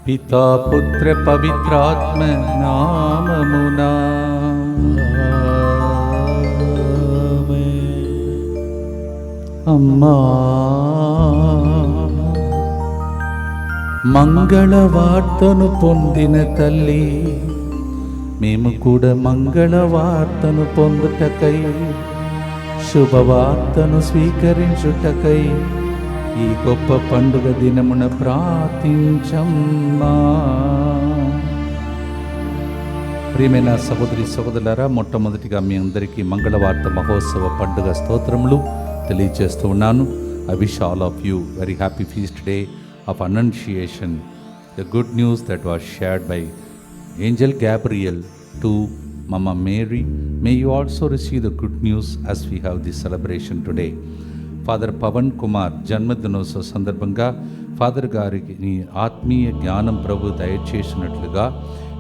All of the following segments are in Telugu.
పితా పుత్ర పవిత్రాత్మ నామమునా. అమ్మా మంగళవార్తను పొందిన తల్లి, మేము కూడా మంగళవార్తను పొందుటకై, శుభవార్తను స్వీకరించుటకై ఈ గొప్ప పండుగ దినమున ప్రార్థించమ్మా. ప్రియమైన సహోదరి సహోదరులారా, మొట్టమొదటిగా మీ అందరికీ మంగళవార్త మహోత్సవ పండుగ స్తోత్రములు తెలియజేస్తూ ఉన్నాను. I wish all of you very happy feast day of Annunciation, the good news that was shared by Angel Gabriel to Mama Mary. May you also receive the good news as we have this celebration today. Father Pavan Kumar జన్మదినోత్సవ సందర్భంగా ఫాదర్ గారికి ఆత్మీయ జ్ఞానం ప్రభు దయచేసినట్లుగా,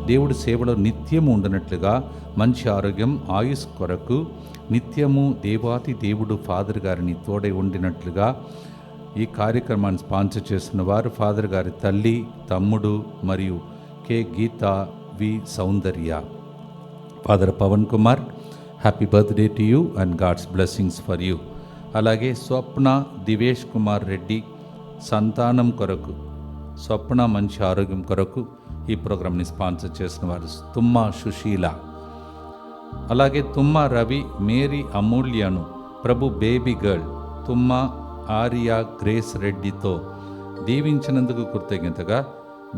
దేవుడి సేవలో నిత్యము ఉండనట్లుగా, మంచి ఆరోగ్యం ఆయుష్ కొరకు నిత్యము దేవాతి దేవుడు ఫాదర్ గారిని తోడై ఉండినట్లుగా ఈ కార్యక్రమాన్ని స్పాన్సర్ చేస్తున్న వారు ఫాదర్ గారి తల్లి, తమ్ముడు మరియు K Geetha, V Soundarya. Father Pavan Kumar, happy birthday to you and God's blessings for you. అలాగే స్వప్న దివేష్ కుమార్ రెడ్డి సంతానం కొరకు, స్వప్న మంచి ఆరోగ్యం కొరకు ఈ ప్రోగ్రామ్ని స్పాన్సర్ చేసిన వారు తుమ్మ సుశీల. అలాగే తుమ్మ రవి, మేరీ అమూల్యను ప్రభు బేబీ గర్ల్ తుమ్మ ఆర్యా గ్రేస్ రెడ్డితో దీవించినందుకు కృతజ్ఞతగా,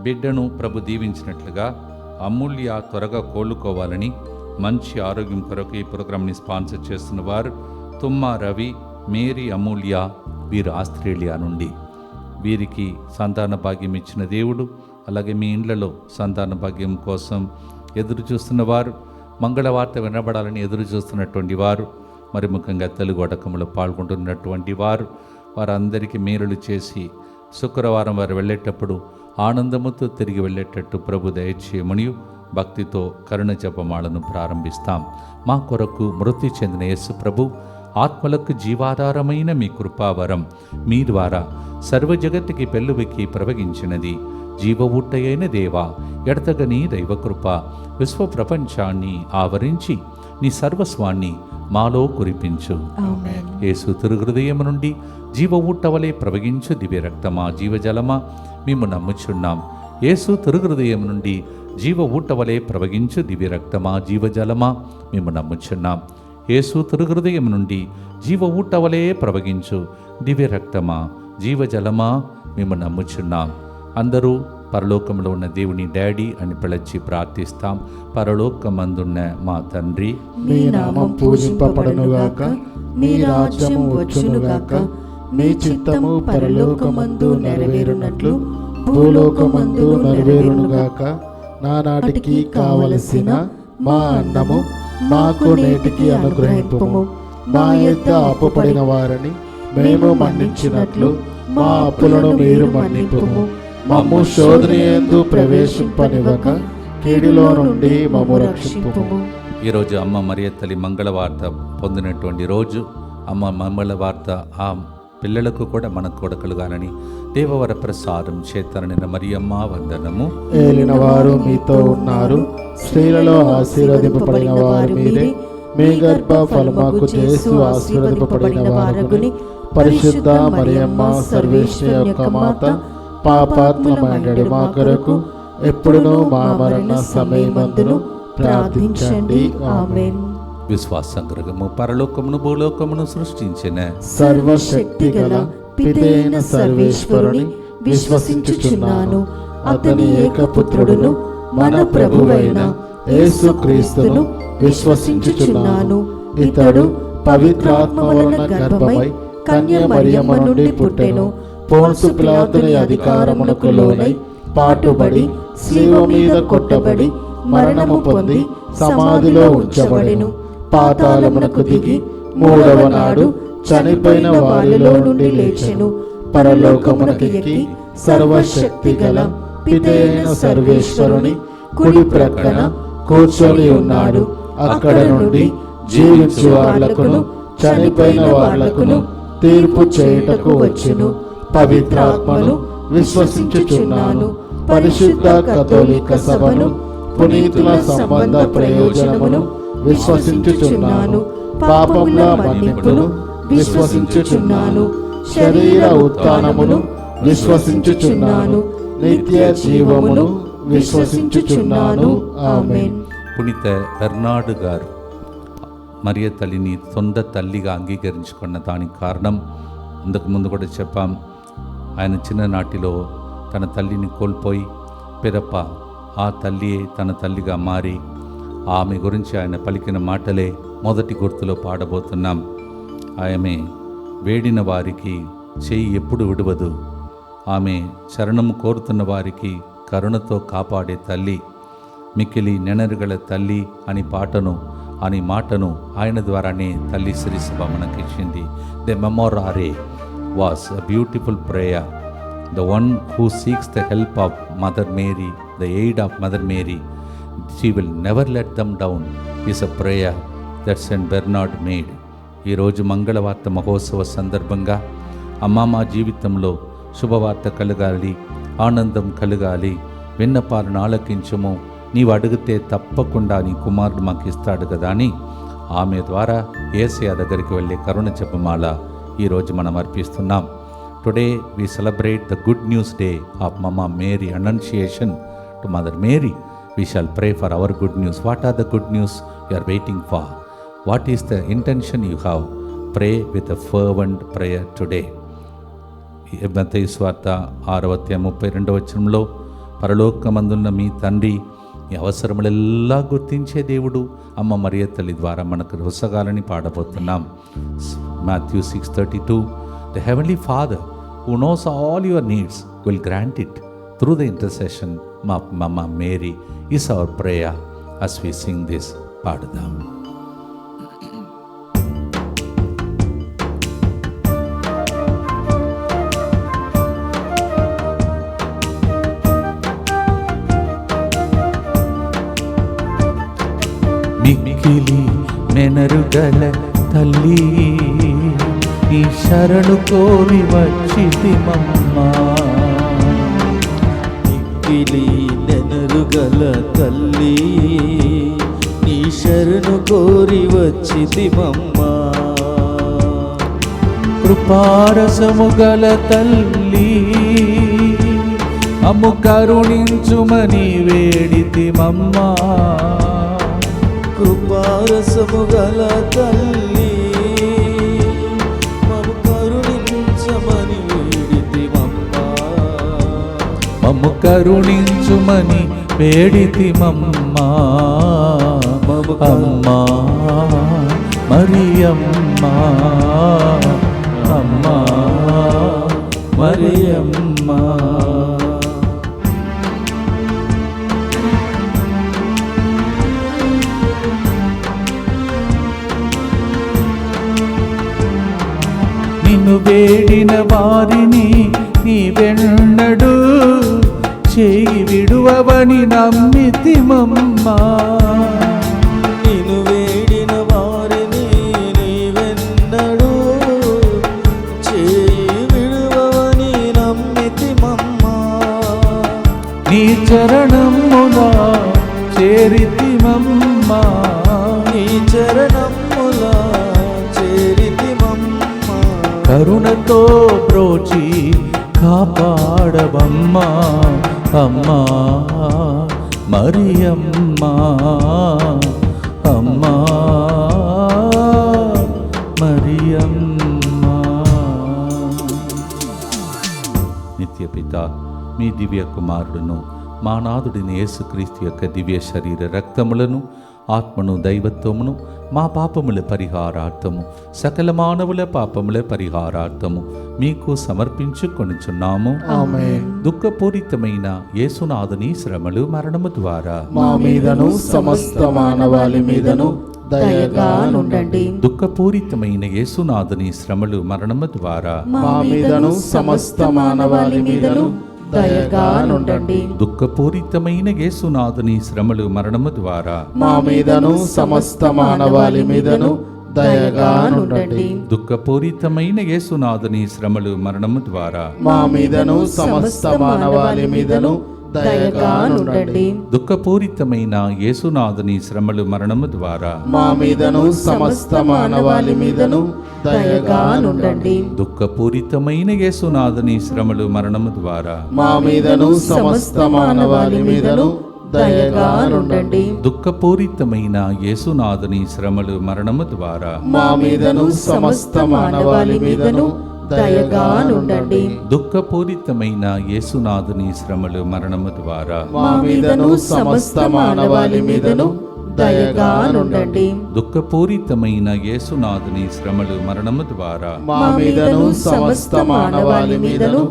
బిడ్డను ప్రభు దీవించినట్లుగా అమూల్య త్వరగా కోలుకోవాలని మంచి ఆరోగ్యం కొరకు ఈ ప్రోగ్రాంని స్పాన్సర్ చేస్తున్న వారు తుమ్మ రవి, మేరీ అమూల్య, వీరు ఆస్ట్రేలియా నుండి. వీరికి సంతాన భాగ్యం ఇచ్చిన దేవుడు, అలాగే మీ ఇండ్లలో సంతాన భాగ్యం కోసం ఎదురు చూస్తున్న వారు, మంగళవార్త వినబడాలని ఎదురు చూస్తున్నటువంటి వారు, మరి ముఖ్యంగా తెలుగు అడకములో పాల్గొంటున్నటువంటి వారు, వారందరికీ మేలులు చేసి శుక్రవారం వారు వెళ్ళేటప్పుడు ఆనందముతో తిరిగి వెళ్ళేటట్టు ప్రభు దయచేయమని భక్తితో కరుణ జపమాలను ప్రారంభిస్తాం. మా కొరకు మృతి చెందిన యేసు ప్రభు ఆత్మలకు జీవాధారమైన మీ కృపావరం మీ ద్వారా సర్వజగత్తుకి పెళ్ళువికి ప్రవగించినది. జీవ ఊట్టయైన దేవా, ఎడతగని దైవకృప విశ్వ ప్రపంచాన్ని ఆవరించి నీ సర్వస్వాన్ని మాలో కురిపించు. యేసు తిరుహృదయం నుండి జీవ ఊట్టవలే ప్రవగించు దివ్య రక్తమా, జీవజలమా, మేము నమ్ముచున్నాం. యేసు తిరుహృదయం నుండి జీవ ఊట్టవలే ప్రవగించు దివ్య రక్తమా, జీవజలమా, మేము నమ్ముచున్నాం. యేసు తిరుహృదయం నుండి జీవ ఊట్టవలే ప్రవగించు దివ్య రక్తమా, జీవజలమా, మేము నమ్ముచున్నాం. అందరూ పరలోకంలో ఉన్న దేవుని డాడీ అని పిలిచి ప్రార్థిస్తాం. పరలోకమందున్న మా తండ్రి, మీ నామం పూజింపబడునుగాక, మీ రాజ్యము వచ్చునుగాక, మీ చిత్తము పరలోకమందు నెరవేరునట్లు భూలోకమందు నెరవేరునుగాక. నానాటికి కావలసిన మా అన్నము మాకు నేటికి అనుగ్రహింపుము. మా యొద్ద అప్పుపడిన వారిని మేము మన్నించినట్లు మా అప్పులను మీరు మన్నింపుము. మమ్ము శోధనయందు ప్రవేశింపనివ్వక కీడులో నుండి మమ్ము రక్షింపుము. ఈరోజు అమ్మ మరియ తల్లి మంగళవార్త పొందినటువంటి రోజు. అమ్మ మంగళవార్త ఆ పిల్లలకు కూడా మనకు కూడా కలుగాలని దేవవర ప్రసాదం చేతనైన మరియమ్మ వందనము. ఏలిన వారు మీతో ఉన్నారు, స్త్రీలలో ఆశీర్వదింపబడిన వారు మీరే. మీ గర్భ ఫలముకు యేసు ఆశీర్వదింపబడిన వారగుని. పరిశుద్ధ మరియమ్మ సర్వేశ్వరి యొక్క మాత, పాపాత్మమైన మా కొరకు ఎప్పుడునూ మా మరణ సమయమందును ప్రార్థించండి. ఆమేన్. విశ్వాసంగ్రహము పరలోకమును భూలోకమును సృష్టించిన సర్వశక్తి గల పితైన సర్వేశ్వరుని విశ్వసించుచున్నాను. అతని ఏకపుత్రుడును మన ప్రభువైన యేసుక్రీస్తును విశ్వసించుచున్నాను. ఇతడు పవిత్రాత్మ వలన గర్భమై కన్య మరియమ్మ నుండి పుట్టెను. పోన్సు పిలాతుని అధికారమునకు లోనై పాటుబడి శిలువ మీద కొట్టబడి మరణము పొంది సమాధిలో ఉంచబడెను. పాతాళమునకు దిగి మూడవ నాడు చనిపోయిన వారిలో నుండి లేచెను. పరలోకమునకు ఎక్కి సర్వశక్తి గల పితైన సర్వేశ్వరుని కుడి ప్రక్కన కూర్చొని ఉన్నాడు. అక్కడ నుండి జీవించు వాళ్లకును చనిపోయిన వాళ్లకును తీర్పు చేయుటకు వచ్చెను. పవిత్రాత్మను విశ్వసించుచున్నాను. పరిశుద్ధ కథోలిక సభను, పునీతుల సంబంధ ప్రయోజనమును విశ్వసించుచున్నాను. పాపముల మన్నింపును విశ్వసించుచున్నాను. శరీర ఉత్థానమును విశ్వసించుచున్నాను. నిత్య జీవమును విశ్వసించుచున్నాను. ఆమేన్. పునీత బెర్నార్డ్ గారు మరియ తల్లిని సొంత తల్లిగా అంగీకరించుకున్న దానికి కారణం ఇంతకు ముందు కూడా చెప్పాం. ఆయన చిన్ననాటిలో తన తల్లిని కోల్పోయి పిదప ఆ తల్లియే తన తల్లిగా మారి ఆమె గురించి ఆయన పలికిన మాటలే మొదటి గుర్తులో పాడబోతున్నాం. ఆమె వేడిన వారికి చేయి ఎప్పుడు విడవదు, ఆమె శరణము కోరుతున్న వారికి కరుణతో కాపాడే తల్లి, మిక్కిలి నెనరుగల తల్లి అని మాటను ఆయన ద్వారానే తల్లి శ్రీసభ మనకిచ్చింది. The Memorare was a beautiful prayer. The one who seeks the help of Mother Mary, the aid of Mother Mary, she will never let them down is a prayer that Saint Bernard made. ఈరోజు మంగళవార్త మహోత్సవ సందర్భంగా అమ్మ మా జీవితంలో శుభవార్త కలగాలి, ఆనందం కలగాలి, విన్నపాలను ఆలకించము, నీవు అడిగితే తప్పకుండా నీ కుమారుడు మాకు ఇస్తాడు కదా అని ఆమె ద్వారా యేసయ్య దగ్గరికి వెళ్ళే కరుణ జపమాల ఈరోజు మనం అర్పిస్తున్నాం. Today we celebrate the good news day of Mama Mary, Annunciation to Mother Mary. We shall pray for our good news. What are the good news you are waiting for? What is the intention you have? Pray with a fervent prayer today. మత్తయి సువార్త 6:32 పరలోకమందున్న మీ తండ్రి ఈ అవసరములెల్లా గుర్తించే దేవుడు అమ్మ మరియ తల్లి ద్వారా మనకు రుసగాలని పాడబోతున్నాం. Matthew 6:32 The Heavenly Father who knows all your needs will grant it through the intercession of Mama Mary is our prayer as we sing this. పాడుదాం. మిక్కిలి నెనరుగల తల్లి నీ శరణు కోరి వచ్చితిమమ్మా. మిక్కిలి నెనరుగల తల్లి నీ శరణు కోరి వచ్చితిమమ్మా. కృపారసము గల తల్లి అమ్ము కరుణించుమని వేడితిమమ్మా. కృపారసము గల తల్లి మమ్ము కరుణించమని వేడితిమమ్మా. మమ్ము కరుణించుమని వేడితిమమ్మా. అమ్మా మరియమ్మా, అమ్మా మరియమ్మా. నిన్ను వేడిన వారిని నీవెన్నడు చేయి విడువవని నమ్మితిమమ్మా. నిన్ను వేడిన వారిని నీవెన్నడు చేయి విడువవని నమ్మితిమమ్మా. నీ చరణములా చేరితిమమ్మా. నీ చరణములా చేరితిమమ్మా. కరుణతో బ్రోచి కాపాడవమ్మా. అమ్మా మరియమ్మా, అమ్మా మరియమ్మా. నిత్యపిత మీ దివ్య కుమారుడును మా నాథుడిని యేసుక్రీస్తు యొక్క దివ్య శరీర రక్తములను ఆత్మను దైవత్వమును మా పాపముల పరిహారార్థము సకల మానవుల పాపముల పరిహారార్థము మీకు సమర్పించుకొనుచున్నాము. ఆమేన్. దుఃఖపూరితమైన యేసునాథుని శ్రమలు మరణము ద్వారా మా మీదను సమస్త మానవాళి మీదను దయగా నుండండి. దుఃఖపూరితమైన యేసునాథుని శ్రమలు మరణము ద్వారా మా మీదను సమస్త మానవాళి మీదను దయగా నుండండి. దుఃఖపూరితమైన యేసునాథుని శ్రమలు మరణము ద్వారా మా మీదను సమస్త మానవాళి మీదను దయగా నుండండి. దుఃఖపూరితమైన యేసునాథుని శ్రమలు మరణము ద్వారా మా మీదను సమస్త మానవాళి మీదను దయగా నుండండి. దుఃఖపూరితమైన యేసునాథుని శ్రమలు మరణము ద్వారా మా మీదను సమస్త మానవాళి మీదను దయగా నుండండి. దుఃఖపూరితమైన యేసునాథుని శ్రమలు మరణము ద్వారా మా మీదను సమస్త మానవాళి మీదను దయగా నుండండి. దుఃఖపూరితమైన యేసునాథుని శ్రమలు మరణము ద్వారా మా మీదను సమస్త మానవాళి మీదను దయగా నుండండి. దుఃఖపూరితమైన యేసునాథుని శ్రమలు మరణము ద్వారా మా మీదను సమస్త మానవాళి మీదను దయగా నుండండి. దుఃఖపూరితమైన యేసునాథుని శ్రమలు మరణము ద్వారా మా మీదను సమస్త మానవాళి మీదను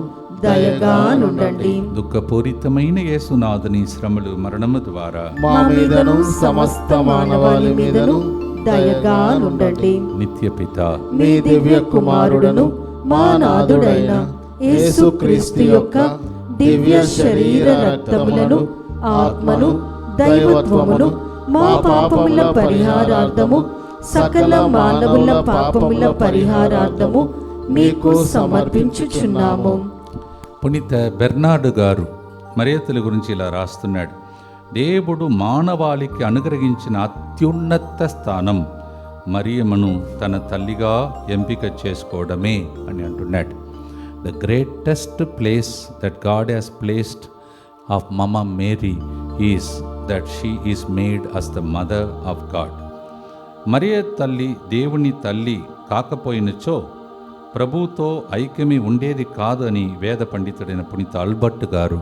దయగా నుండండి. దుఃఖపూరితమైన యేసునాథుని శ్రమలు మరణము ద్వారా మా మీదను సమస్త మానవాళి మీదను దయగా నుండండి. నిత్యపిత మీ దివ్య కుమారుడను మా నాథుడైన యేసుక్రీస్తు యొక్క దివ్య శరీర రక్తములను, ఆత్మను, దైవత్వమును మా పాపముల పరిహారార్థము, సకల మానవుల పాపముల పరిహారార్థము మీకు సమర్పించుచున్నాము. పునీత బెర్నార్డు గారు మరియతల గురించి ఇలా రాస్తున్నాడు. దేవుడు మానవాళికి అనుగ్రహించిన అత్యున్నత స్థానం మరియమ్మను తన తల్లిగా ఎంపిక చేసుకోవడమే అని అంటున్నాడు. The greatest place that God has placed of mama Mary is that she is made as the mother of God. మరియ తల్లి దేవుని తల్లి కాకపోయినచో ప్రభువుతో ఐక్యమే ఉండేది కాదు అని వేద పండితుడైన పునీత ఆల్బర్ట్ గారు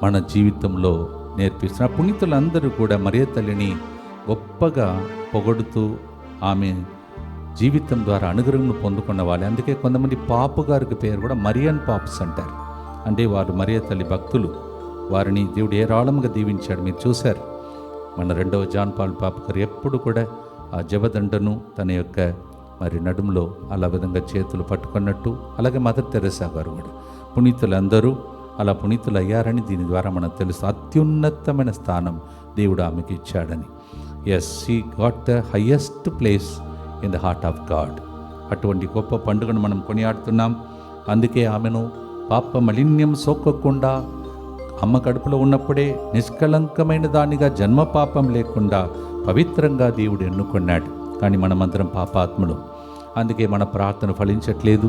మన జీవితంలో నేర్పిస్తున్నారు. పునీతులందరూ కూడా మరియ తల్లిని గొప్పగా పొగడుతూ ఆమె జీవితం ద్వారా అనుగ్రహం పొందుకున్న వాళ్ళే. అందుకే కొంతమంది పాపు గారికి పేరు కూడా మరియన్ పాప్స్ అంటారు. అంటే వారు మరియ తల్లి భక్తులు. వారిని దేవుడు ఏరాళంగా దీవించాడు. మీరు చూశారు, మన 2వ జాన్ పాల్ పాప్ గారు ఎప్పుడు కూడా ఆ జపదండను తన యొక్క మరి నడుములో అలా విధంగా చేతులు పట్టుకున్నట్టు, అలాగే మదర్ తెరెసా గారు కూడా పునీతులందరూ అలా పునీతులు అయ్యారని దీని ద్వారా మనకు తెలుసు. అత్యున్నతమైన స్థానం దేవుడు ఆమెకి ఇచ్చాడని. Yes, she got the highest place in the heart of God. అటువంటి గొప్ప పండుగను మనం కొనియాడుతున్నాం. అందుకే ఆమెను పాప మలిన్యం సోకకుండా అమ్మ కడుపులో ఉన్నప్పుడే నిష్కళంకమైన దానిగా జన్మ పాపం లేకుండా పవిత్రంగా దేవుడు ఎన్నుకున్నాడు. కానీ మనమందరం పాపాత్ములు. అందుకే మన ప్రార్థన ఫలించట్లేదు.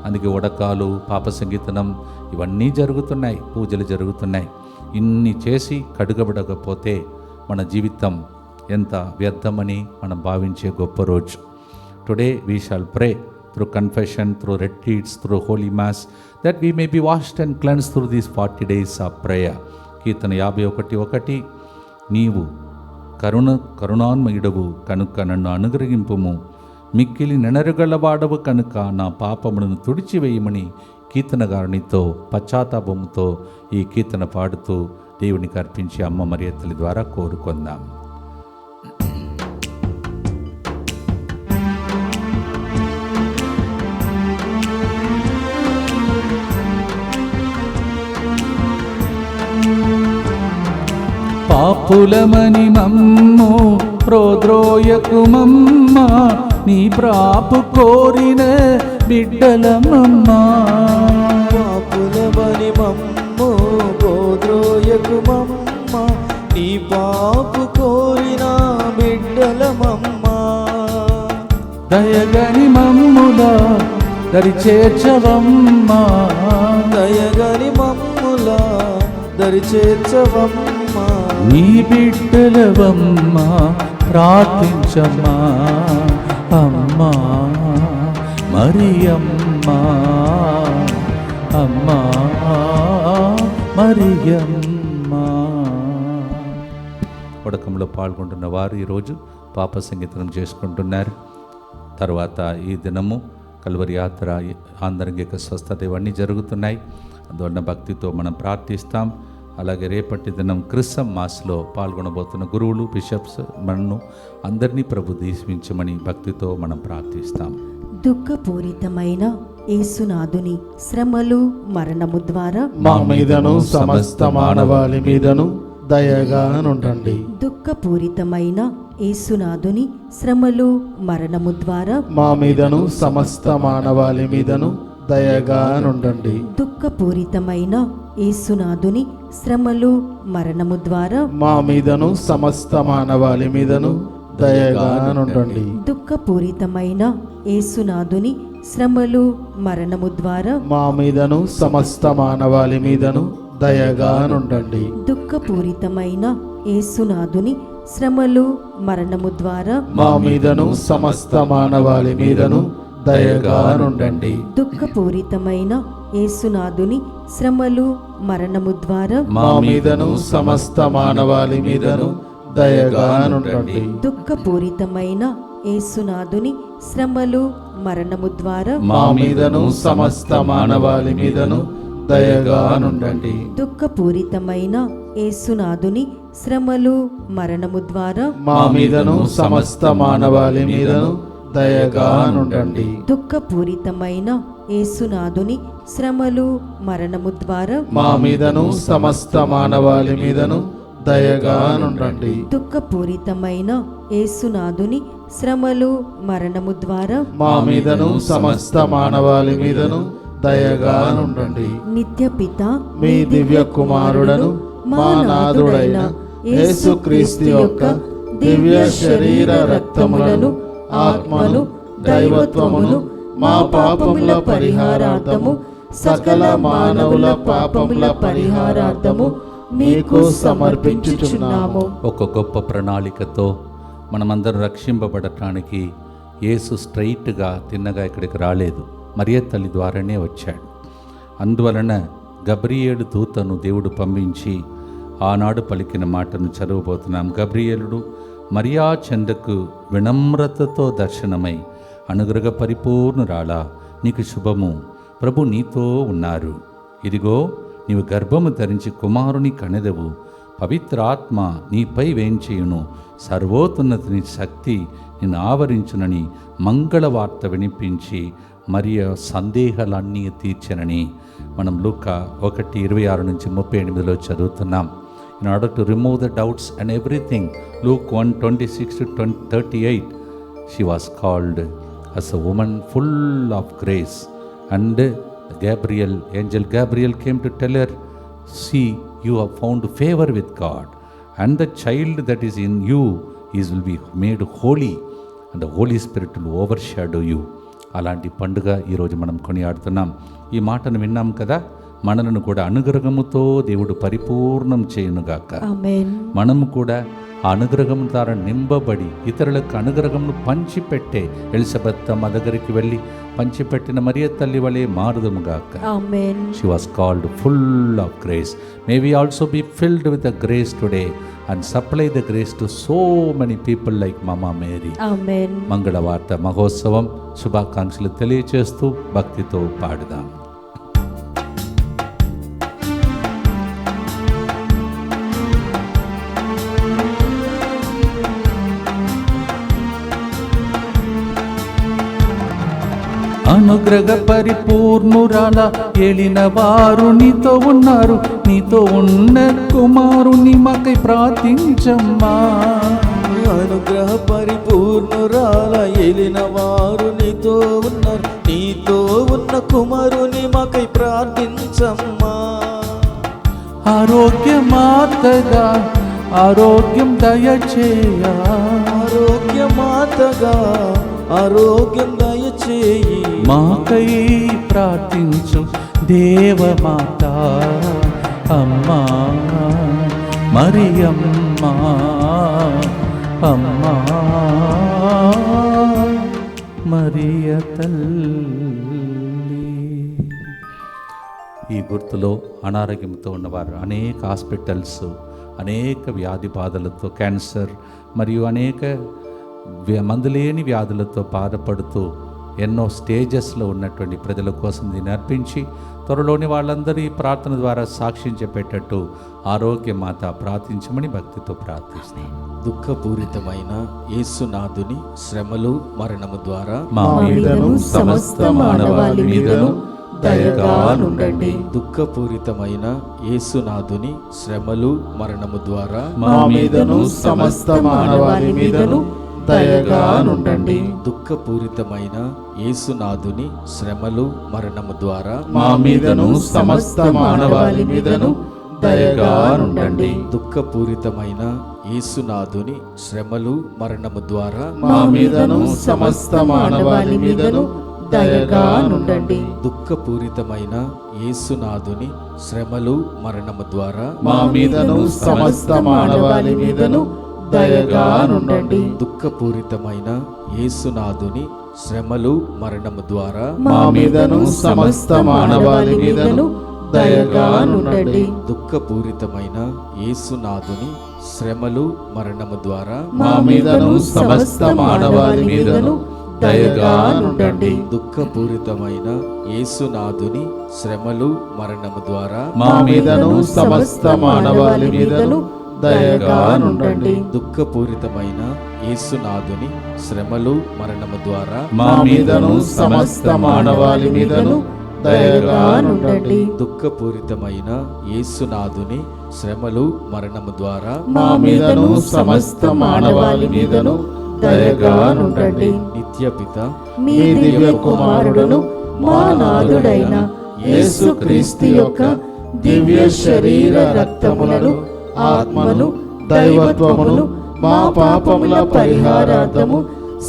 అందుకే ఉడకాలు, పాప సంగీతనం ఇవన్నీ జరుగుతున్నాయి, పూజలు జరుగుతున్నాయి. ఇన్ని చేసి కడుగబడకపోతే మన జీవితం ఎంత వ్యర్థమని మనం భావించే గొప్ప రోజు. Today we shall pray through confession, through retreats, through holy mass, that we may be washed and cleansed through these 40 days of prayer. కీర్తన 51:1 నీవు కరుణాన్మయుడవు కనుక నన్ను అనుగ్రహింపుము, మిక్కిలి నెనరుగలవాడవు కనుక నా పాపములను తుడిచివేయమని కీర్తనగారునితో పశ్చాత్తాపముతో ఈ కీర్తన పాడుతూ దేవునికి అర్పించి అమ్మ మరియ తల్లి ద్వారా కోరుకుందాం. పాపులమని మమ్ము ప్రోద్రోయకుమమ్మ, నీ ప్రాపు కోరిన బిడ్డలమమ్మ. పాపులమని మమ్ము ప్రోద్రోయకుమమ్మ, నీ పాపు కోరిన బిడ్డలమమ్మ. దయగని మమ్ముల దరిచేర్చవమ్మ, దయగని మమ్ముల దరిచేర్చవమ్మ. నీ బిడ్డలవమ్మ ప్రార్థించమ్మా అమ్మా మరియమ్మ, అమ్మా మరియమ్మ. ఉడకంలో పాల్గొంటున్న వారు ఈరోజు పాప సంగీతం చేసుకుంటున్నారు. తర్వాత ఈ దినము కల్వరి యాత్ర, ఆంతరంగిక స్వస్థత ఇవన్నీ జరుగుతున్నాయి. అందువలన భక్తితో మనం ప్రార్థిస్తాం. అలాగే రేపటి దినం క్రిస్మస్ మాస్లో పాల్గొనబోతున్న గురువులు, బిషప్స్ మనను అందరినీ ప్రభు దీవించమని భక్తితో మనం ప్రార్థిస్తాం. దుఃఖపూరితమైన యేసునాథుని శ్రమలు మరణము ద్వారా మా మీదను సమస్త మానవాళి మీదను దయగా నుండండి. దుఃఖపూరితమైన యేసునాథుని శ్రమలు మరణము ద్వారా మా మీదను సమస్త మానవాళి మీదను దయగా నుండండి. దుఃఖపూరితమైన యేసునాథుని శ్రమలు మరణము ద్వారా మా మీదను సమస్త మానవాళి మీదను దయగా నుండండి. దుఃఖపూరితమైన యేసునాథుని శ్రమలు మరణము ద్వారా మా మీదను సమస్త మానవాళి మీదను దయగా నుండండి. దుఃఖపూరితమైన యేసునాథుని శ్రమలు మరణము ద్వారా మా మీదను సమస్త మానవాళి మీదను దయగా నుండండి. దుఃఖపూరితమైన యేసునాథుని శ్రమలు మరణము ద్వారా మా మీదను సమస్త మానవాళి మీదను దయగా నుండండి. దుఃఖపూరితమైన యేసునాథుని శ్రమలు మరణము ద్వారా మా మీదను సమస్త మానవాళి మీదను దయగా నుండండి. దుఃఖపూరితమైన యేసునాథుని శ్రమలు మరణము ద్వారా మా మీదను సమస్త మానవాళి మీదను దయగా నుండండి. దుఃఖపూరితమైన యేసునాథుని శ్రమలు మరణము ద్వారా మా మీదను సమస్త మానవాళి మీదను దయగా నుండండి. దుఃఖపూరితమైన యేసునాథుని శ్రమలు మరణము ద్వారా మా మీదను సమస్త మానవాళి మీదను దయగా నుండండి. నిత్యపిత మీ దివ్య కుమారుడను మా నాథుడైన యేసుక్రీస్తు యొక్క దివ్య శరీర రక్తములను ఆత్మను దైవత్వమును మా పాపముల పరిహారార్థము సకల మానవుల పాపముల పరిహారార్థము మీకు సమర్పించుచున్నాము. ఒక గొప్ప ప్రణాళికతో మనమందరం రక్షింపబడటానికి యేసు స్ట్రైట్గా తిన్నగా ఇక్కడికి రాలేదు, మరియ తల్లి ద్వారానే వచ్చాడు. అందువలన గబ్రియేలు దూతను దేవుడు పంపించి ఆనాడు పలికిన మాటను చదవబోతున్నాం. గబ్రియేలుడు మరియా చెందకు వినమ్రతతో దర్శనమై అనుగ్రహ పరిపూర్ణురాలా, నీకు శుభము, ప్రభు నీతో ఉన్నారు. ఇదిగో నీవు గర్భము ధరించి కుమారుని కనెదవు, పవిత్రాత్మ నీపై వేంచేయును, సర్వోన్నతుని శక్తి నిన్ను ఆవరించునని మంగళవార్త వినిపించి మరియ సందేహాలన్నీ తీర్చనని మనం లూకా 1:26-38 చదువుతున్నాం. In order to remove the doubts and everything, Luke 1:26-38, she was called as a woman full of grace. And angel Gabriel came to tell her, see, you have found favor with God, and the child that is in you will be made holy, and the Holy Spirit will overshadow you. అలాంటి పండుగ ఈరోజు మనం కొనియాడుతున్నాం. ఈ మాటను విన్నాం కదా, మనలను కూడా అనుగ్రహముతో దేవుడు పరిపూర్ణం చేయునుగాక. ఆమేన్. మనము కూడా ఆ అనుగ్రహం ద్వారా నింపబడి ఇతరులకు అనుగ్రహమును పంచిపెట్టే ఎలిజబెత్ అమ్మ దగ్గరికి వెళ్ళి పంచిపెట్టిన మరియ తల్లి వలె మారుదుముగాక. ఆమేన్. She was called full of grace. May we also be filled with the grace today and supply the grace to so many people like Mama Mary. ఆమేన్. మంగళవార్త మహోత్సవం శుభాకాంక్షలు తెలియచేస్తూ భక్తితో పాడుదాం. అనుగ్రహ పరిపూర్ణురాల ఏలిన వారు నీతో ఉన్నారు, నీతో ఉన్న కుమారుని మాకై ప్రార్థించమ్మా. అనుగ్రహ పరిపూర్ణురాల ఏలిన వారు నీతో ఉన్నారు, నీతో ఉన్న కుమారుని మాకై ప్రార్థించమ్మా. ఆరోగ్యమాతగా ఆరోగ్యం దయచేయ, ఆరోగ్యమాతగా ఆరోగ్యం దయచేయి, మాకై ప్రార్థించు దేవమాత అమ్మా మరియమ్మా, అమ్మా మరియ తల్లి. ఈ గుర్తులో అనారోగ్యంతో ఉన్నవారు అనేక హాస్పిటల్స్, అనేక వ్యాధి బాధలతో, క్యాన్సర్ మరియు అనేక మందులేని వ్యాధులతో బాధపడుతూ ఎన్నో స్టేజెస్లో ఉన్నటువంటి ప్రజల కోసం దీన్ని అర్పించి త్వరలోని వాళ్ళందరూ ఈ ప్రార్థన ద్వారా సాక్ష్యం చెప్పేటట్టు ఆరోగ్యమాత ప్రార్థించమని భక్తితో ప్రార్థిస్తాం. దుఃఖపూరితమైన యేసునాథుని శ్రమలు మరణము ద్వారా మా మీదను సమస్త మానవాళి మీదను దయగా నుండండి. దుఃఖపూరితమైన యేసునాథుని శ్రమలు మరణము ద్వారా మా మీదను సమస్త మానవాళి మీదను దయగా నుండండి. దుఃఖపూరితమైన యేసునాథుని శ్రమలు మరణము ద్వారా మా మీదను సమస్త మానవాళి మీదను దయగా నుండండి. దుఃఖపూరితమైన యేసునాథుని శ్రమలు మరణము ద్వారా మా మీదను సమస్త మానవాళి మీదను దయగా నుండండి. దుఃఖపూరితమైన యేసునాథుని శ్రమలు మరణము ద్వారా మా మీదను సమస్త మానవాళి మీదను దయగా నుండండి. దుఃఖపూరితమైన యేసునాథుని శ్రమలు మరణము ద్వారా మా మీదను సమస్త మానవాళి మీదను దయగా నుండండి. దుఃఖపూరితమైన యేసునాథుని శ్రమలు మరణము ద్వారా మా మీదను సమస్త మానవాళి మీదను దయగా నుండండి. దుఃఖపూరితమైన యేసునాథుని శ్రమలు మరణము ద్వారా మా మీదను సమస్త మానవాళి మీదను దయగా నుండండి. దుఃఖపూరితమైన యేసునాథుని శ్రమలు మరణము ద్వారా మా మీదను సమస్త మానవాళి మీదను దయగా నుండండి. దుఃఖపూరితమైన యేసునాథుని శ్రమలు మరణము ద్వారా మా మీదను సమస్త మానవాళి మీదను దయగా నుండండి. నిత్యపిత మీ దివ్య కుమారుడును మా నాథుడైన యేసుక్రీస్తు యొక్క దివ్య శరీర రక్తములను ఆత్మను దైవత్వమును మా పాపముల పరిహారార్థము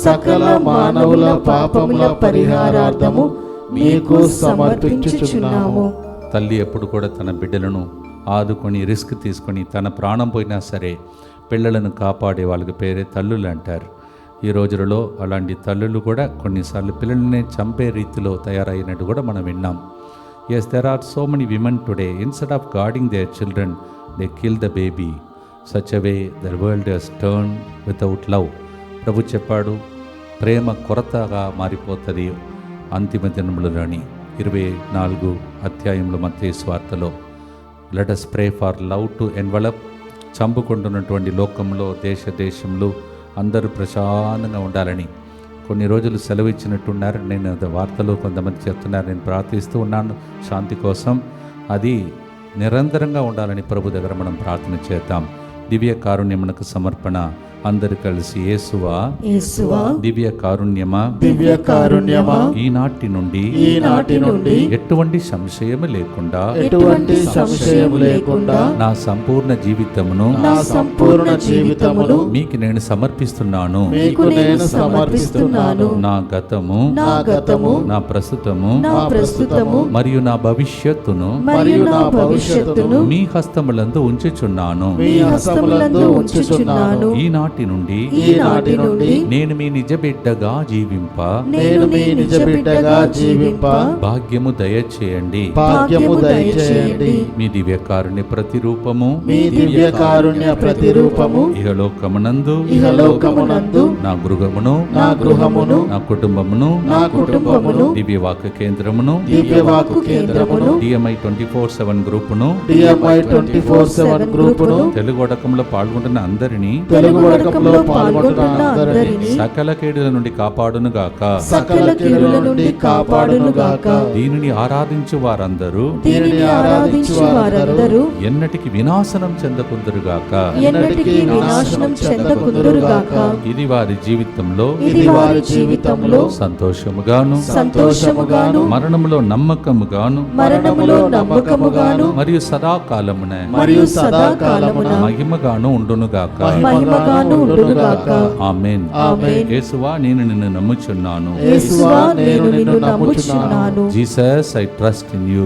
సకల మానవుల పాపముల పరిహారార్థము మీకు సమర్పించుచున్నాము. తల్లి ఎప్పుడు కూడా తన బిడ్డలను ఆదుకొని రిస్క్ తీసుకొని తన ప్రాణం పోయినా సరే పిల్లలను కాపాడే వాళ్ళకి పేరే తల్లులు అంటారు. ఈ రోజులలో అలాంటి తల్లులు కూడా కొన్నిసార్లు పిల్లల్ని చంపే రీతిలో తయారైనట్టు కూడా మనం విన్నాం. Yes, there are so many women today, instead of guarding their children they kill the baby. Such a way their world has turn without love. ప్రభు చెప్పాడు, ప్రేమ కొరతగా మారిపోతుంది అంతిమ దినములలోని 24 అధ్యాయంలో మత్తయి సువార్తలో. Let us pray for love to envelop. చంపుకుంటున్నటువంటి లోకంలో దేశంలో అందరూ ప్రశాంతంగా ఉండాలని కొన్ని రోజులు సెలవు ఇచ్చినట్టున్నారు. నేను వార్తలో కొంతమంది చెప్తున్నారు, నేను ప్రార్థిస్తూ ఉన్నాను శాంతి కోసం. అది నిరంతరంగా ఉండాలని ప్రభు దగ్గర మనం ప్రార్థన చేద్దాం. దివ్య కారుణ్యమునకు సమర్పణ. అందరు కలిసి యేసువా యేసువా దివ్య కారుణ్యమా దివ్య కారుణ్యమా ఈనాటి నుండి ఎటువంటి సంశయము లేకుండా నా సంపూర్ణ జీవితమును మీకు నేను సమర్పిస్తున్నాను. నా గతము నా ప్రస్తుతము మరియు నా భవిష్యత్తును మీ హస్తములందు ఉంచుచున్నాను. ఈనాటి నుండి నేను మీ నిజ బిడ్డగా జీవింప భాగ్యము దయచేయండి. మీ దివ్య కారుణ్య ప్రతిరూపము ఇహలోకమునందు నా గృహమును నా కుటుంబమును దివ్య వాక్య కేంద్రమును DMI 24/7 గ్రూపును తెలుగు వడకంలో పాల్గొంటున్న అందరినీ సకల కేడుల నుండి కాపాడునుగాక. దీనిని ఆరాధించు వారందరూ ఎన్నటికి వినాశనం చెందకుందురుగాక. ఇది వారి జీవితంలో సంతోషముగాను మరణములో నమ్మకముగాను మరియు సదాకాలమున మహిమగాను ఉండునుగాక. ఆమేన్. యేసువా నేను నిన్ను నమ్ముచున్నాను. Jesus I trust in you.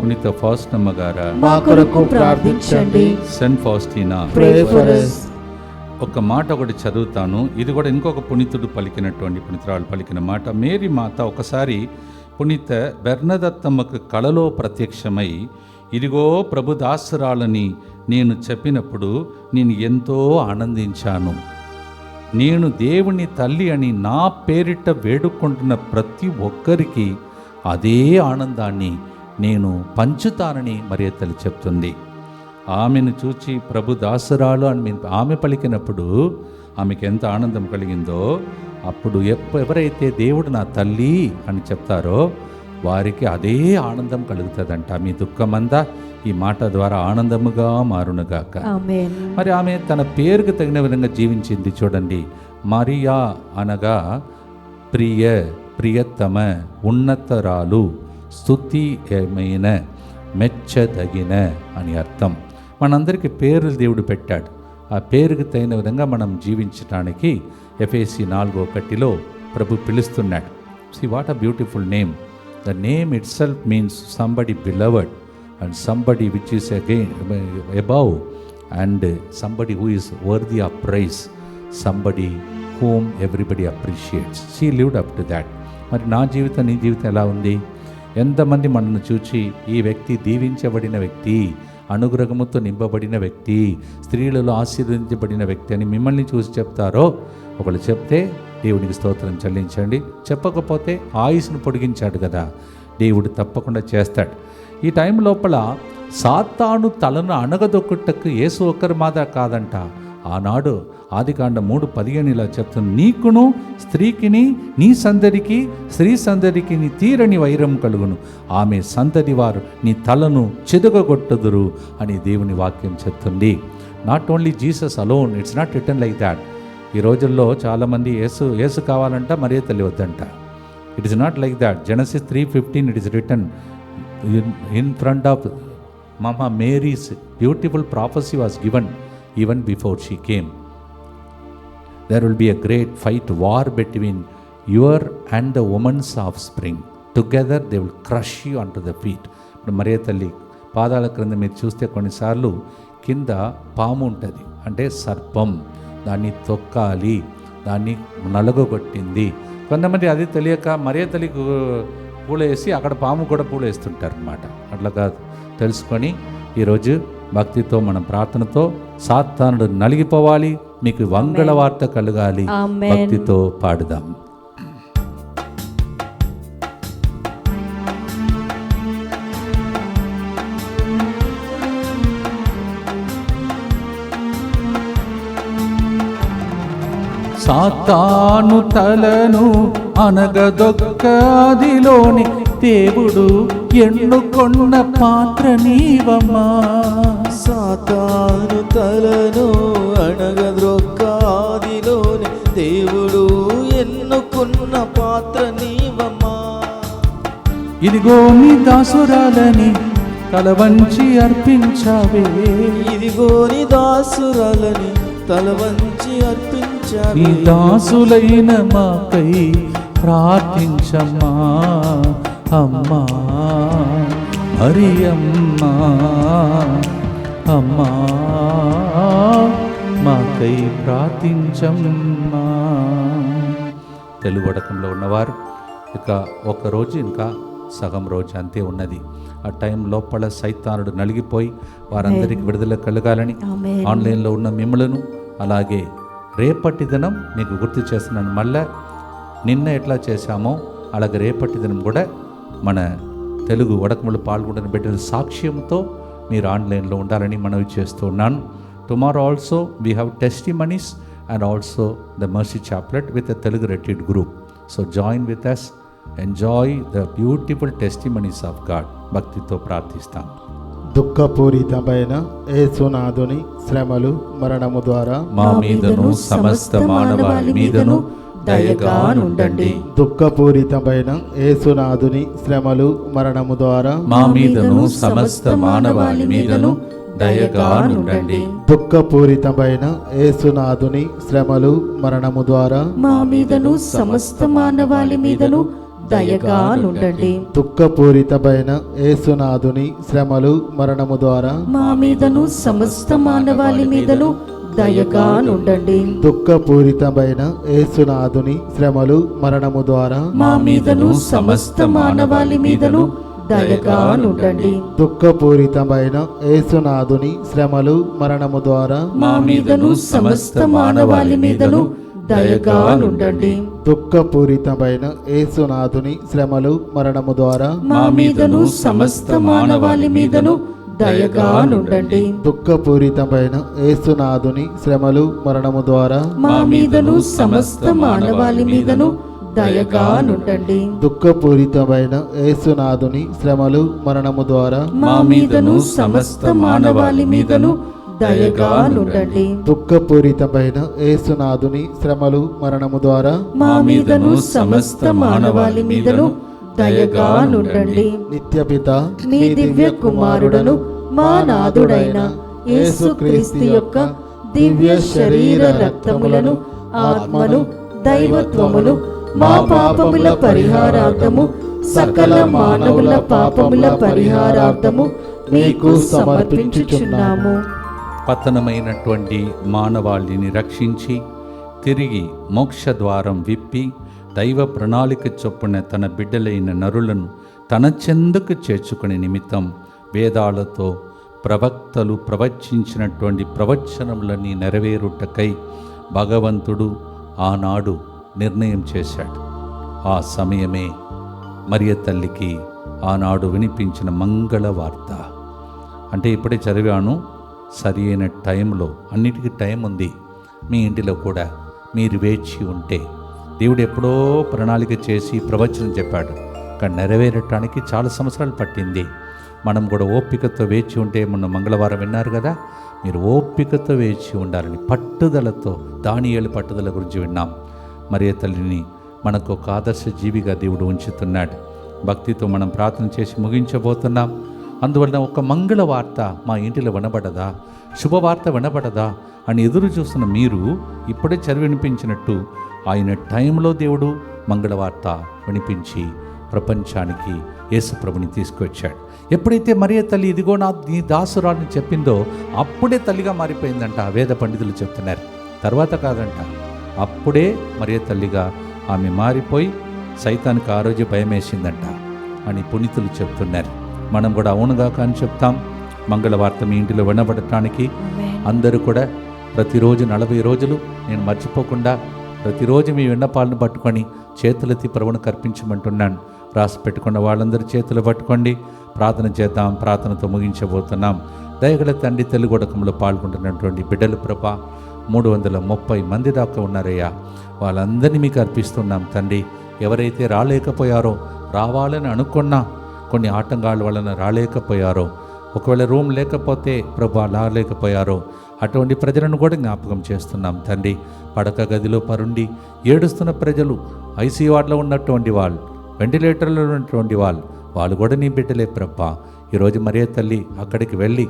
పునీత ఫాస్టినా గారా మా కొరకు ప్రార్థించండి. Saint Faustina pray for us. ఒక మాట ఒకటి చదువుతాను. ఇది కూడా ఇంకొక పునీతుడు పలికినటువంటి పునీతురాలు పలికిన మాట. మేరీ మాత ఒకసారి పునీత బెర్నదత్తమ్మకు కలలో ప్రత్యక్షమై, ఇదిగో ప్రభు దాసురాలని నేను చెప్పినప్పుడు నేను ఎంతో ఆనందించాను. నేను దేవుని తల్లి అని నా పేరిట వేడుకుంటున్న ప్రతి ఒక్కరికి అదే ఆనందాన్ని నేను పంచుతానని మరియ తల్లి చెప్తుంది. ఆమెను చూచి ప్రభు దాసురాలు అని ఆమె పలికినప్పుడు ఆమెకి ఎంత ఆనందం కలిగిందో, అప్పుడు ఎవరైతే దేవుడు నా తల్లి అని చెప్తారో వారికి అదే ఆనందం కలుగుతుందంట. మీ దుఃఖమంతా ఈ మాట ద్వారా ఆనందముగా మారునుగాక. ఆమేన్. మరి ఆమె తన పేరుకు తగిన విధంగా జీవించింది. చూడండి, మరియా అనగా ప్రియతమ, ఉన్నతరాలు, స్తుతియమైన, మెచ్చదగిన అని అర్థం. మనందరికీ పేర్లు దేవుడు పెట్టాడు. ఆ పేరుకు తగిన విధంగా మనం జీవించడానికి ఎఫెసీ 4:1 ప్రభు పిలుస్తున్నాడు. See what a beautiful name. The name itself means somebody beloved and somebody which is again above and somebody who is worthy of praise, somebody whom everybody appreciates. She lived up to that. మరి నా జీవితం, నీ జీవితం ఎలా ఉంది? ఎంతమంది మనల్ని చూచి ఈ వ్యక్తి దీవించబడిన వ్యక్తి, అనుగ్రహముతో నింపబడిన వ్యక్తి, స్త్రీలలో ఆశీర్వదించబడిన వ్యక్తి అని మిమ్మల్ని చూసి చెప్తారో, ఒకళ్ళు చెప్తే దేవునికి స్తోత్రం చెల్లించండి. చెప్పకపోతే ఆయుస్సును పొడిగించాడు కదా, దేవుడు తప్పకుండా చేస్తాడు. ఈ టైం లోపల సాతాను తలను అణగదొక్కుటకు యేసు ఒక్కరి మాట కాదంట. ఆనాడు ఆదికాండం 3:15 ఇలా చెప్తుంది, నీకును స్త్రీకిని నీ సందడికి స్త్రీ సందడికి నీ తీరని వైరం కలుగును, ఆమె సందడి వారు నీ తలను చెదగొట్టుదురు అని దేవుని వాక్యం చెప్తుంది. Not only Jesus alone, it's not return like that. ఈ రోజుల్లో చాలామంది యేసు కావాలంట, మరియ తల్లి వద్దంట. It is not like that. Genesis 3:15 it is return in front of Mama Mary's beautiful prophecy was given even before she came. There will be a great fight, war between your and the woman's offspring. Together they will crush you unto the feet. ఇప్పుడు మరియ తల్లి పాదాల క్రింద మీరు చూస్తే కొన్నిసార్లు కింద పాము ఉంటుంది, అంటే సర్పం. దాన్ని తొక్కాలి, దాన్ని నలగొట్టింది. కొంతమంది అది తెలియక మరియ తల్లికి పూలేసి అక్కడ పాము కూడా పూలేస్తుంటారు అన్నమాట. అట్లా కాదు, తెలుసుకొని ఈరోజు భక్తితో మన ప్రార్థనతో సాతానుడు నలిగిపోవాలి, మీకు మంగళ వార్త కలగాలి. ఆమేన్. భక్తితో పాడుదాం. సాతాను తలను అనగదొక్కదిలోని దేవుడు ఎన్నుకొన్న పాత్ర నీవమ్మా. సాతాను తలను అణగద్రొక్కాదిలోని దేవుడు ఎన్నుకున్న పాత్ర నీవమ్మా. ఇదిగో నీ దాసురాలని తల వంచి అర్పించావే, ఇదిగో నీ దాసురాలని తల వంచి అర్పించావే. నీ దాసులైన మాకై ప్రార్థించమ్మా అమ్మా, మరి అమ్మా అమ్మా మాకై ప్రార్థించమ్మా. తెలుగు వడకంలో ఉన్నవారు ఇక ఒక రోజు ఇంకా సగం రోజు అంతే ఉన్నది. ఆ టైం లోపల సైతానుడు నలిగిపోయి వారందరికీ విడుదల కలగాలని ఆమేన్. ఆన్లైన్లో ఉన్న మిమ్మలను, అలాగే రేపటి దినం మీకు గుర్తు చేస్తున్నాను. మళ్ళా నిన్న ఎట్లా చేశామో అలాగే రేపటి దినం కూడా మన తెలుగు వడకములు పాల్గొంటున్న బిడ్డల సాక్ష్యంతో మీరు ఆన్లైన్లో ఉండాలని మనవి చేస్తూ ఉన్నాను. Tomorrow also we have testimonies and also the mercy chaplet with the Telugu retreat group. So join with us, enjoy the beautiful testimonies of God. భక్తితో ప్రార్థిస్తాం. దుఃఖపూరితమైన యేసునాథుని శ్రమలు మరణము ద్వారా మా మీదను సమస్త మానవాళి మీదను దయగా నుండండి. దుఃఖపూరితమైన యేసునాథుని శ్రమలు మరణము ద్వారా మా మీదను సమస్త మానవాళి మీదను దయగా నుండండి. దుఃఖపూరితమైన యేసునాథుని శ్రమలు మరణము ద్వారా మా మీదను సమస్త మానవాళి మీదను దయగా నుండండి. దుఃఖపూరితమైన యేసునాథుని శ్రమలు మరణము ద్వారా మా మీదను సమస్త మానవాళి మీదను దయగా నుండండి. దుఃఖపూరితమైన యేసునాథుని శ్రమలు మరణము ద్వారా మా మీదను సమస్త మానవాళి మీదను దయగా నుండండి. దుఃఖపూరితమైన యేసునాథుని శ్రమలు మరణము ద్వారా మా మీదను సమస్త మానవాళి మీదను దయగా నుండండి. దుఃఖపూరితమైన యేసునాథుని శ్రమలు మరణము ద్వారా మా మీదను సమస్త మానవాళి మీదను దయగా నుండండి. దుఃఖపూరితమైన యేసునాథుని శ్రమలు మరణము ద్వారా మా మీదను సమస్త మానవాళి మీదను దయగా నుండండి. దుఃఖపూరితమైన యేసునాథుని శ్రమలు మరణము ద్వారా మా మీదను సమస్త మానవాళి మీదను దయగా నుండండి. దుఃఖపూరితమైన యేసునాథుని శ్రమలు మరణము ద్వారా మా మీదను సమస్త మానవాళి మీదను దయగా నుండండి. నిత్యపిత మీ దివ్య కుమారుడను మా నాథుడైన యేసుక్రీస్తు యొక్క దివ్య శరీర రక్తములను ఆత్మను దైవత్వమును మా పాపముల పరిహారార్థము సకల మానవుల పాపముల పరిహారార్థము మీకు సమర్పించుచున్నాము. పతనమైనటువంటి మానవాళిని రక్షించి తిరిగి మోక్ష ద్వారం విప్పి దైవ ప్రణాళిక చొప్పున తన బిడ్డలైన నరులను తన చెందుకు చేర్చుకునే నిమిత్తం వేదాలతో ప్రవక్తలు ప్రవచించినటువంటి ప్రవచనములని నెరవేరుటకై భగవంతుడు ఆనాడు నిర్ణయం చేశాడు. ఆ సమయమే మరియ తల్లికి ఆనాడు వినిపించిన మంగళ వార్త. అంటే ఇప్పుడే చదివాను, సరి అయిన టైంలో, అన్నిటికీ టైం ఉంది. మీ ఇంటిలో కూడా మీరు వేచి ఉంటే, దేవుడు ఎప్పుడో ప్రణాళిక చేసి ప్రవచనం చెప్పాడు, కానీ నెరవేరటానికి చాలా సంవత్సరాలు పట్టింది. మనం కూడా ఓపికతో వేచి ఉంటే, మొన్న మంగళవారం విన్నారు కదా, మీరు ఓపికతో వేచి ఉండాలని పట్టుదలతో, దానియేలు పట్టుదల గురించి విన్నాం. మరియ తల్లిని మనకు ఒక ఆదర్శ జీవిగా దేవుడు ఉంచుతున్నాడు. భక్తితో మనం ప్రార్థన చేసి ముగించబోతున్నాం. అందువలన ఒక మంగళ వార్త మా ఇంటిలో వినబడదా, శుభవార్త వినబడదా అని ఎదురు చూస్తున్న మీరు ఇప్పుడే చదివి వినిపించినట్టు ఆయన టైంలో దేవుడు మంగళవార్త వినిపించి ప్రపంచానికి యేసుప్రభుని తీసుకొచ్చాడు. ఎప్పుడైతే మరియ తల్లి ఇదిగో నీ దాసురాలని చెప్పిందో అప్పుడే తల్లిగా మారిపోయిందంట. వేద పండితులు చెప్తున్నారు. తర్వాత కాదంట, అప్పుడే మరియ తల్లిగా ఆమె మారిపోయి సైతానికి ఆ రోజు భయం వేసిందంట అని పునీతులు చెప్తున్నారు. మనం కూడా అవునుగా కానీ చెప్తాం. మంగళవార్త మీ ఇంటిలో వినబడటానికి అందరూ కూడా ప్రతిరోజు 40 రోజులు నేను మర్చిపోకుండా ప్రతిరోజు మీ విన్నపాలను పట్టుకొని చేతులెత్తి ప్రభువును కర్పించమంటున్నాను. రాసి పెట్టుకున్న వాళ్ళందరూ చేతులు పట్టుకోండి, ప్రార్థన చేద్దాం. ప్రార్థనతో ముగించబోతున్నాం. దయగల తండ్రి, తెలుగుడకంలో పాల్గొంటున్నటువంటి బిడ్డలు ప్రభా 330 మంది దాకా ఉన్నారయ్యా. వాళ్ళందరినీ మీకు అర్పిస్తున్నాం తండ్రి. ఎవరైతే రాలేకపోయారో, రావాలని అనుకున్నా కొన్ని ఆటంకాల వలన రాలేకపోయారో, ఒకవేళ రూమ్ లేకపోతే ప్రభా రాలేకపోయారో, అటువంటి ప్రజలను కూడా జ్ఞాపకం చేస్తున్నాం తండ్రి. పడక గదిలో పరుండి ఏడుస్తున్న ప్రజలు, ఐసీయూ వార్డులో ఉన్నటువంటి వాళ్ళు, వెంటిలేటర్లో ఉన్నటువంటి వాళ్ళు కూడా నీ బిడ్డలే ప్రభా. ఈరోజు మరియ తల్లి అక్కడికి వెళ్ళి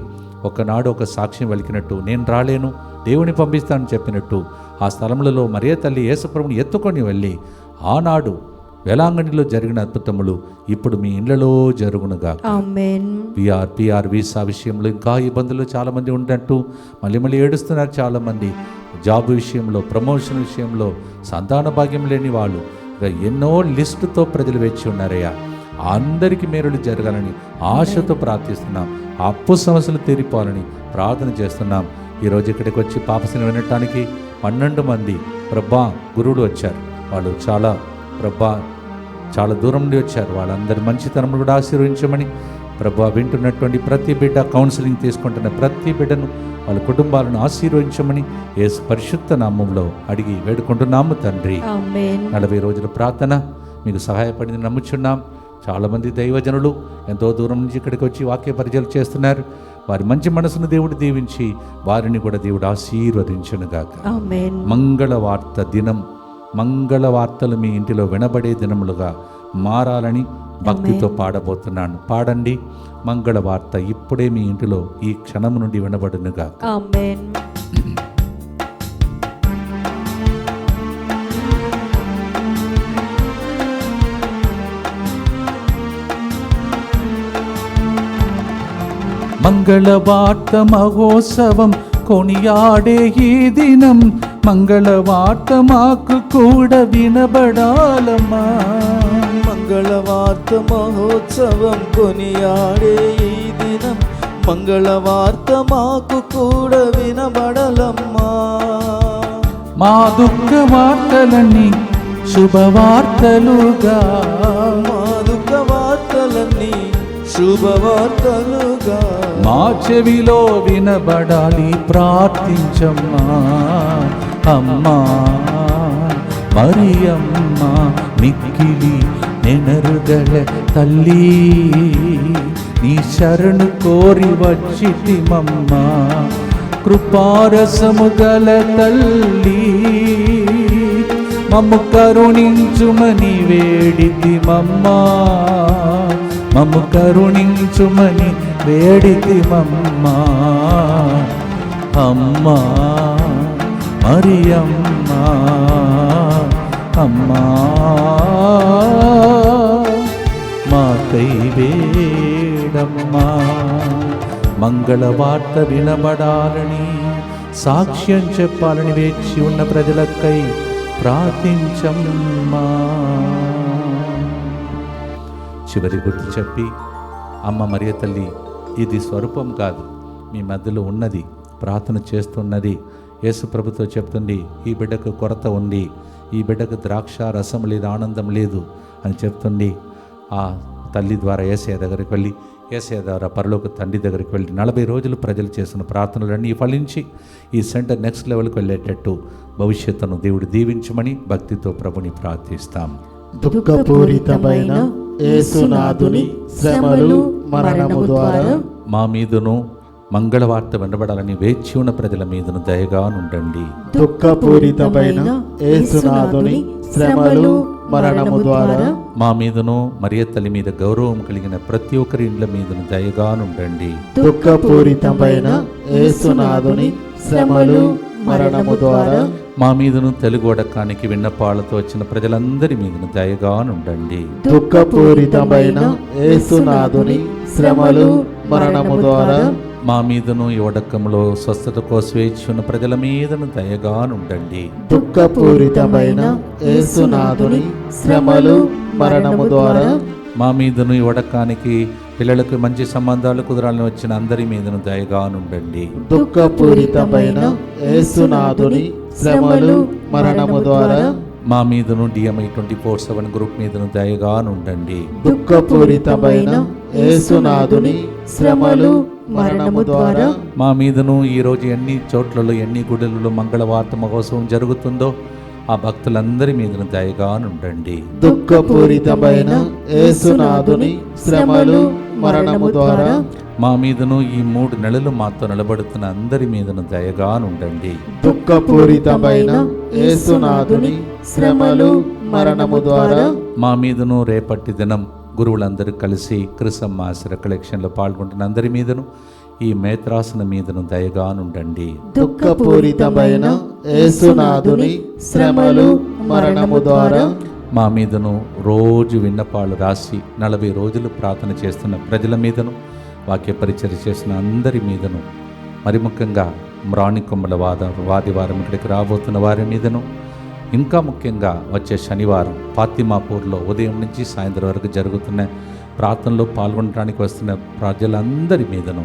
ఒకనాడు ఒక సాక్ష్యం వెలికినట్టు, నేను రాలేను దేవుని పంపిస్తానని చెప్పినట్టు ఆ స్థలములలో మరియ తల్లి యేసుప్రభుని ఎత్తుకొని వెళ్ళి ఆనాడు వేలాంగణిలో జరిగిన అద్భుతములు ఇప్పుడు మీ ఇళ్లలో జరుగునుగా. ఆమేన్. పిఆర్ వీసా విషయంలో ఇంకా ఇబ్బందులు చాలామంది ఉన్నట్టు మళ్ళీ ఏడుస్తున్నారు చాలామంది. జాబ్ విషయంలో, ప్రమోషన్ విషయంలో, సంతాన భాగ్యం లేని వాళ్ళు, ఎన్నో లిస్టుతో ప్రజలు వేచి ఉన్నారయ్యా. అందరికీ మేలులు జరగాలని ఆశతో ప్రార్థిస్తున్నాం. అప్పు సమస్యలు తీరిపోవాలని ప్రార్థన చేస్తున్నాం. ఈరోజు ఇక్కడికి వచ్చి పాపసిని వినటానికి 12 మంది ప్రభా గురువులు వచ్చారు. వాళ్ళు చాలా దూరం నుండి వచ్చారు. వాళ్ళందరి మంచితనములు కూడా ఆశీర్వదించమని ప్రభా, వింటున్నటువంటి ప్రతి బిడ్డ, కౌన్సిలింగ్ తీసుకుంటున్న ప్రతి బిడ్డను, వాళ్ళ కుటుంబాలను ఆశీర్వదించమని యేసు పరిశుద్ధ నామములో అడిగి వేడుకుంటున్నాము తండ్రి. 40 రోజుల ప్రార్థన మీకు సహాయపడింది నమ్ముచున్నాం. చాలామంది దైవజనులు ఎంతో దూరం నుంచి ఇక్కడికి వచ్చి వాక్య పరిచయాలు చేస్తున్నారు. వారి మంచి మనసును దేవుడు దీవించి వారిని కూడా దేవుడు ఆశీర్వదించునుగాక. మంగళవార్త దినం, మంగళవార్తలు మీ ఇంటిలో వినబడే దినములుగా మారాలని భక్తితో పాడబోతున్నాను. పాడండి. మంగళవార్త ఇప్పుడే మీ ఇంటిలో ఈ క్షణం నుండి వినబడునుగా. ఆమేన్. మంగళవార్త మహోత్సవం కొనియాడే ఈ దినం, మంగళవార్త మాకు కూడా వినబడాలమ్మా. మంగళవార్త మహోత్సవం కొనియాడే ఈ దినం, మంగళవార్త మాకు కూడా వినబడలమ్మా. మా దుఃఖ వార్తలన్నీ శుభవార్తలుగా, మా దుఃఖ వార్తలన్నీ శుభవార్తలుగా మా చెవిలో వినబడాలి. ప్రార్థించమ్మా అమ్మా, మరియమ్మ మిక్కిలి నెనరుగల తల్లి, నీ శరణు కోరి వచ్చితిమమ్మ. కృపారసము గల తల్లి, మమ్ము కరుణించుమని వేడితిమమ్మా, మమ్ము కరుణించుమని వేడితిమమ్మా. అమ్మా మరియమ్మా, అమ్మా మాకై వేడమ్మా. మంగళవార్త వినబడాలని, సాక్ష్యం చెప్పాలని వేచి ఉన్న ప్రజలకై ప్రార్థించమ్మా. చివరి గుర్తు చెప్పి, అమ్మ మరియ తల్లి, ఇది స్వరూపం కాదు, మీ మధ్యలో ఉన్నది, ప్రార్థన చేస్తున్నది. యేసు ప్రభుతో చెప్తుంది, ఈ బిడ్డకు కొరత ఉంది, ఈ బిడ్డకు ద్రాక్ష రసం లేదు, ఆనందం లేదు అని చెప్తుంది. ఆ తల్లి ద్వారా యేసయ్య దగ్గరికి వెళ్ళి, యేసయ్య ద్వారా పరలోక తండ్రి దగ్గరికి వెళ్ళి 40 రోజులు ప్రజలు చేసిన ప్రార్థనలన్నీ ఫలించి ఈ సెంటర్ నెక్స్ట్ లెవెల్కి వెళ్ళేటట్టు భవిష్యత్తును దేవుడు దీవించమని భక్తితో ప్రభుని ప్రార్థిస్తాం. దుఃఖపూరితమైన యేసునాథుని శ్రమలు మరణము ద్వారా మా మీదను మంగళవార్త వినబడాలని వేచి ఉన్న ప్రజల మీదను దయగా నుండండి. దుఃఖపూరితమైన యేసునాథుని శ్రమలు మరణము ద్వారా మా మీదను మరియ తల్లి మీద గౌరవం కలిగిన ప్రతి ఒక్కరి ఇండ్ల మీదను దయగా నుండండి. దుఃఖపూరితమైన యేసునాథుని శ్రమలు మరణము ద్వారా మా మీదను తెలుగు వడకానికి విన్నపాలతో వచ్చిన ప్రజలందరి మీదను దయగా నుండండి. దుఃఖపూరితమైన యేసునాథుని శ్రమలు మరణము ద్వారా మా మీదను ఈ వడకంలో స్వస్థత కోసం వేచి ఉన్న ప్రజల మీదను దయగా నుండండి. దుఃఖపూరితమైన యేసునాథుని శ్రమలు మరణము ద్వారా మా మీదను ఈ వడకానికి పిల్లలకు మంచి సంబంధాలు కుదరాలని వచ్చిన అందరి మీదను దయగా నుండండి. దుఃఖపూరితమైన యేసునాథుని శ్రమలు మరణము ద్వారా మా మీదను DMI 24/7 గ్రూప్ మీదను దయగా నుండండి. దుఃఖపూరితమైన యేసునాథుని శ్రమలు మరణము ద్వారా మా మీదను ఈరోజు ఎన్ని చోట్లలో ఎన్ని గుడులలో మంగళవార్త మహోత్సవం జరుగుతుందో ఆ భక్తులందరి మీదను దయగా నుండండి. దుఃఖపూరితమైన యేసునాథుని శ్రమలు మరణము ద్వారా మా మీదను ఈ 3 నెలలు మాతో నిలబడుతున్న అందరి మీదను దయగా నుండండి. దుఃఖపూరితమైన యేసునాథుని శ్రమలు మరణము ద్వారా మా మీదను రేపటి దినం గురువులందరూ కలిసి క్రిస్మస్ రికలెక్షన్లో పాల్గొంటున్న అందరి మీదను ఈ మేత్రాసన మీదను దయగా నుండండి. దుఃఖపూరితమైన యేసునాథుని శ్రమలు మరణము ద్వారా మా మీదను రోజు విన్నపాలు రాసి 40 రోజులు ప్రార్థన చేస్తున్న ప్రజల మీదను వాక్య పరిచర్య చేసిన అందరి మీదను మరి ముఖ్యంగా మ్రాణికొమ్మల వాదివారం ఇక్కడికి రాబోతున్న వారి మీదను ఇంకా ముఖ్యంగా వచ్చే శనివారం ఫాతిమాపూర్లో ఉదయం నుంచి సాయంత్రం వరకు జరుగుతున్న ప్రార్థనలో పాల్గొనడానికి వస్తున్న ప్రజలందరి మీదను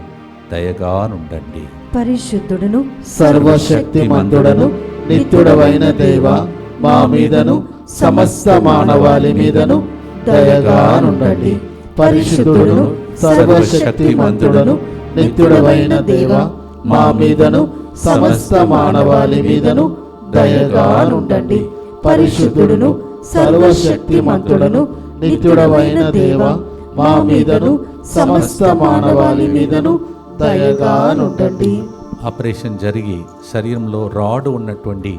దయగా నుండండి. పరిశుద్ధుడును సర్వశక్తిమంతుడను నిత్యుడవైన దేవా, మా మీదను సమస్త మానవాళి మీదను దయగా నుండండి. పరిశుద్ధుడును సర్వశక్తిమంతుడను నిత్యుడవైన దేవా, మా మీదను సమస్త మానవాళి మీదను దయగా నుండండి. పరిశుద్ధుడును సర్వశక్తిమంతుడను నిత్యుడవైన దేవా, మా మీదను సమస్త మానవాళి మీదను దయగా నుండండి. ఆపరేషన్ జరిగి శరీరంలో రాడు ఉన్నటువంటి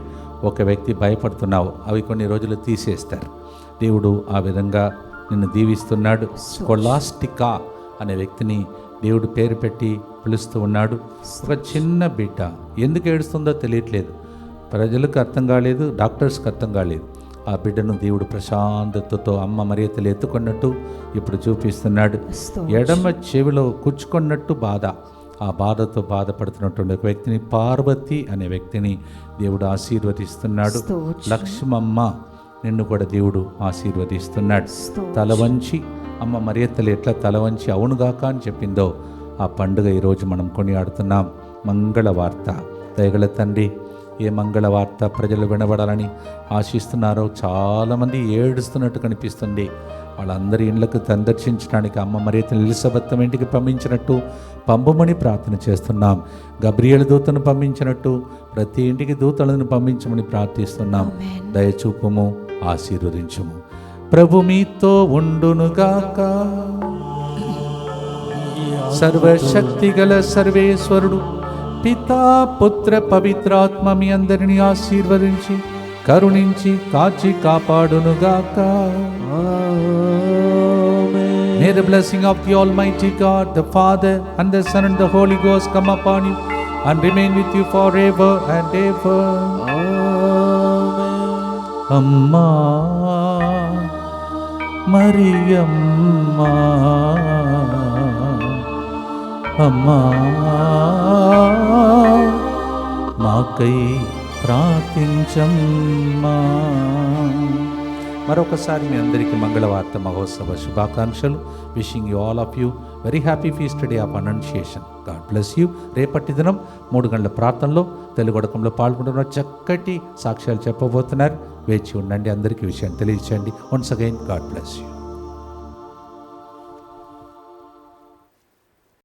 ఒక వ్యక్తి భయపడుతున్నావు, అవి కొన్ని రోజులు తీసేస్తారు. దేవుడు ఆ విధంగా నిన్ను దీవిస్తున్నాడు. స్కొలాస్టికా అనే వ్యక్తిని దేవుడు పేరు పెట్టి పిలుస్తూ ఉన్నాడు. ఒక చిన్న బిడ్డ ఎందుకు ఏడుస్తుందో తెలియట్లేదు, ప్రజలకు అర్థం కాలేదు, డాక్టర్స్కి అర్థం కాలేదు. ఆ బిడ్డను దేవుడు ప్రశాంతతతో అమ్మ మరియ తల్లి ఎత్తుకున్నట్టు ఇప్పుడు చూపిస్తున్నాడు. ఎడమ చెవిలో కూర్చుకున్నట్టు బాధ, ఆ బాధతో బాధపడుతున్నటువంటి ఒక వ్యక్తిని, పార్వతి అనే వ్యక్తిని దేవుడు ఆశీర్వదిస్తున్నాడు. లక్ష్మమ్మ నిన్ను కూడా దేవుడు ఆశీర్వదిస్తున్నాడు. తల వంచి అమ్మ మరియ తల్లి ఎట్లా తల వంచి అవునుగాక అని చెప్పిందో ఆ పండుగ ఈరోజు మనం కొనియాడుతున్నాం. మంగళవార్త. దయగల తండ్రి, ఏ మంగళవార్త ప్రజలు వినబడాలని ఆశిస్తున్నారో చాలామంది ఏడుస్తున్నట్టు కనిపిస్తుంది. వాళ్ళందరి ఇండ్లకు సందర్శించడానికి అమ్మ మరియతను ఎలిజబెత్ ఇంటికి పంపించినట్టు పంపమని ప్రార్థన చేస్తున్నాం. గబ్రియల్ దూతను పంపించినట్టు ప్రతి ఇంటికి దూతలను పంపించమని ప్రార్థిస్తున్నాం. దయచూపుము, ఆశీర్వదించుము. ప్రభు మీతో ఉండునుగాక. సర్వశక్తి గల సర్వేశ్వరుడు పితా పుత్ర పవిత్రాత్మ మీ అందరినీ ఆశీర్వదించి కరుణించి కాచి కాపాడునుగాక. May the blessing of the Almighty God, the Father and the Son and the Holy Ghost come upon you and remain with you forever and ever. Amma Mariyamma, Amma మాకై ప్రార్థించమ్మా. మరొకసారి మీ అందరికీ మంగళవార్త మహోత్సవ శుభాకాంక్షలు. Wishing you all of you very happy feast day of Annunciation. God bless you. రేపటి దినం 3 గంటల ప్రార్థనలో తెలుగొడకంలో పాల్గొంటున్న చక్కటి సాక్ష్యాలు చెప్పబోతున్నారు. వేచి ఉండండి. అందరికీ విషయాన్ని తెలియచేయండి. Once again God bless you.